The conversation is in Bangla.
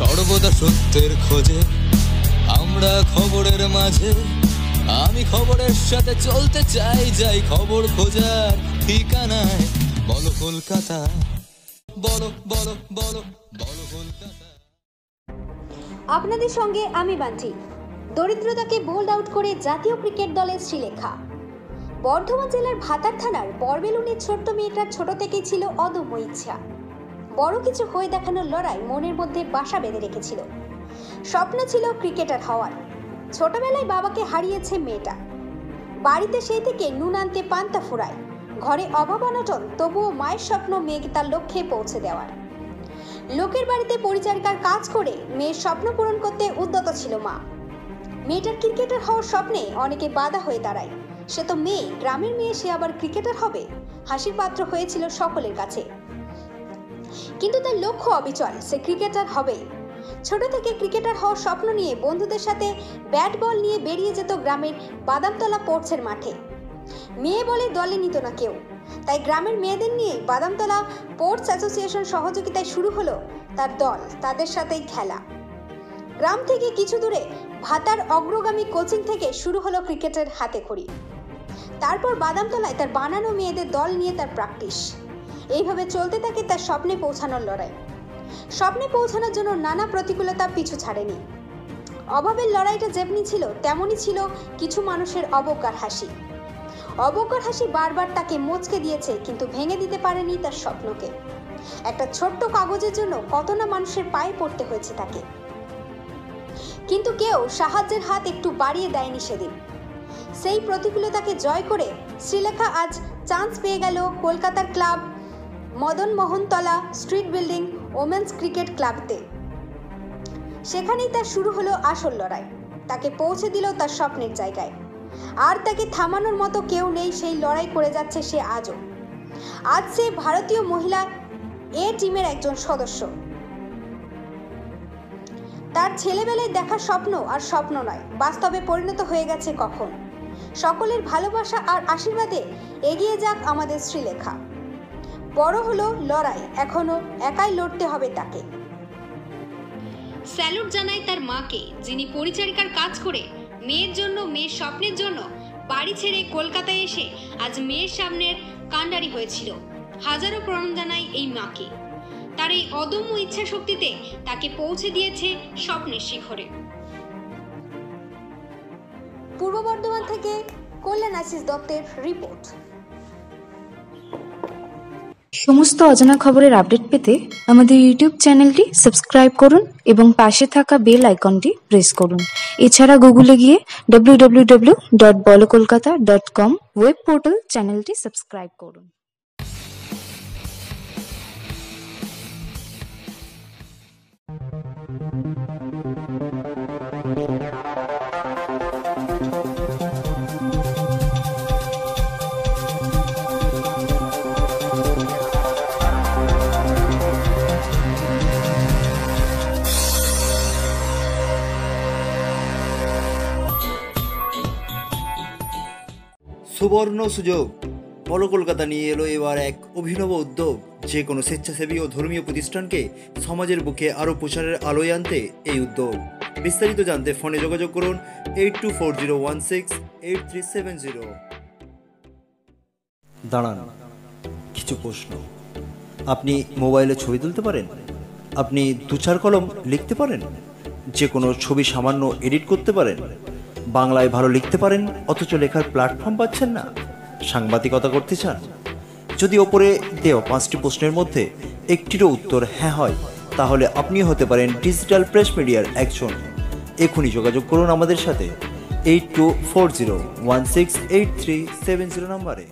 সর্বদা সত্যের খোঁজে আমরা খবরের মাঝে, আমি খবরের সাথে চলতে চাই, যাই খবর খোঁজার ঠিকানায়। বলো কলকাতা, বলো বলো বলো বলো কলকাতা। আপনাদের সঙ্গে আমি বান্টি। দরিদ্রতাকে বোল্ড আউট করে জাতীয় ক্রিকেট দলের শ্রীলেখা। বর্ধমান জেলার ভাতার থানার বরবেলুনির ছোট্ট মেয়েটার ছোট থেকেই ছিল অদম্য ইচ্ছা। বড় কিছু হয়ে দেখানোর লড়াই মনের মধ্যে বাসা বেঁধে রেখেছিল। স্বপ্ন ছিল ক্রিকেটার হওয়ার। ছোটবেলায় বাবাকে হারিয়েছে মেয়েটা। বাড়িতে সেই থেকে নুন আনতে পান্তা ফুরায়। ঘরে অভাব অনটন, তবুও মায়ের স্বপ্ন মেয়েকে তার লক্ষ্যে পৌঁছে দেওয়ার। লোকের বাড়িতে পরিচারিকার কাজ করে মেয়ের স্বপ্ন পূরণ করতে উদ্যত ছিল মা। মেয়েটার ক্রিকেটার হওয়ার স্বপ্নে অনেকে বাধা হয়ে দাঁড়ায়। সে তো মেয়ে, গ্রামের মেয়ে, সে আবার ক্রিকেটার হবে? হাসির পাত্র হয়েছিল সকলের কাছে। কিন্তু তার লক্ষ্য অবিচল, সে ক্রিকেটার হবেই। ছোট থেকে ক্রিকেটার হওয়ার স্বপ্ন নিয়ে বন্ধুদের সাথে ব্যাট বল নিয়ে বেরিয়ে যেত গ্রামের বাদামতলা স্পোর্টসের মাঠে। মেয়ে বলে দলে নিত না কেউ, তাই গ্রামের মেয়েদের নিয়ে বাদামতলা স্পোর্টস অ্যাসোসিয়েশন সহযোগিতায় শুরু হলো তার দল, তাদের সাথেই খেলা। গ্রাম থেকে কিছু দূরে ভাতার অগ্রগামী কোচিং থেকে শুরু হলো ক্রিকেটের হাতেখড়ি। তারপর বাদামতলায় তার বানানো মেয়েদের দল নিয়ে তার প্র্যাকটিস। এইভাবে চলতে থাকে তার স্বপ্নে পৌঁছানোর লড়াই। স্বপ্নে পৌঁছানোর জন্য নানা প্রতিকূলতা পিছু ছাড়েনি। অভাবের লড়াইটা যেমনি ছিল, তেমনই ছিল কিছু মানুষের অবজ্ঞার হাসি। অবজ্ঞার হাসি বারবার তাকে মচকে দিয়েছে, কিন্তু ভেঙে দিতে পারেনি তার স্বপ্নকে। একটা ছোট্ট কাগজের জন্য কত না মানুষের পায়ে পড়তে হয়েছে তাকে, কিন্তু কেউ সাহায্যের হাত একটু বাড়িয়ে দেয়নি সেদিন। সেই প্রতিকূলতাকে জয় করে শ্রীলেখা আজ চান্স পেয়ে গেল কলকাতার club Madan Mohantala street building women's cricket ক্লাবতে। সেখানেই তার শুরু হলো আসল লড়াই। তাকে পৌঁছে দিল তার স্বপ্নের জায়গায়। আর তাকে থামানোর মতো কেউ নেই। সেই লড়াই করে যাচ্ছে সে আজও। আজ সে ভারতীয় মহিলা এ টিমের একজন সদস্য। তার ছেলেবেলায় দেখা স্বপ্ন আর স্বপ্ন নয়, বাস্তবে পরিণত হয়ে গেছে কখন। সকলের ভালোবাসা আর আশীর্বাদে এগিয়ে যাক আমাদের শ্রীলেখা। বড় হলো লড়াই, এখনো একাই লড়তে হবে তাকে। স্যালুট জানাই তার মাকে, যিনি পরিচারিকার কাজ করে মেয়ের জন্য, মেয়ের স্বপ্নের জন্য বাড়ি ছেড়ে কলকাতায় এসে আজ মেয়ের সামনের কাণ্ডারি হয়েছিল। হাজারো প্রণাম জানাই এই মাকে। তার এই অদম্য ইচ্ছা শক্তিতে তাকে পৌঁছে দিয়েছে স্বপ্নের শিখরে। পূর্ব বর্ধমান থেকে কল্যাণ আশিস দত্তের রিপোর্ট। সমস্ত অজানা খবরের আপডেট পেতে আমাদের ইউটিউব চ্যানেলটি সাবস্ক্রাইব করুন এবং পাশে থাকা বেল আইকনটি প্রেস করুন। এছাড়া গুগলে গিয়ে www.bolokolkata.com ওয়েব পোর্টাল চ্যানেলটি সাবস্ক্রাইব করুন। সুবর্ণ সুযোগ, বলো কলকাতা নিয়ে এলো এবার এক অভিনব উদ্যোগ। যে কোনো স্বেচ্ছাসেবী ও ধর্মীয় প্রতিষ্ঠানকে সমাজের বুকে আরও প্রচারের আলোয় আনতে এই উদ্যোগ। বিস্তারিত জানতে ফোনে যোগাযোগ করুন 8240168370। দাঁড়ান, কিছু প্রশ্ন। আপনি মোবাইলে ছবি তুলতে পারেন? আপনি 2-4 কলম লিখতে পারেন? যে কোনো ছবি সামান্য এডিট করতে পারেন? বাংলায় ভালো লিখতে পারেন অথচ লেখার প্ল্যাটফর্ম পাচ্ছেন না? সাংবাদিকতা করতে চান? যদি ওপরে দেওয়া 5টি প্রশ্নের মধ্যে একটিরও উত্তর হ্যাঁ হয়, তাহলে আপনিও হতে পারেন ডিজিটাল প্রেস মিডিয়ার একজন। এখনই যোগাযোগ করুন আমাদের সাথে 8240168370 নম্বরে।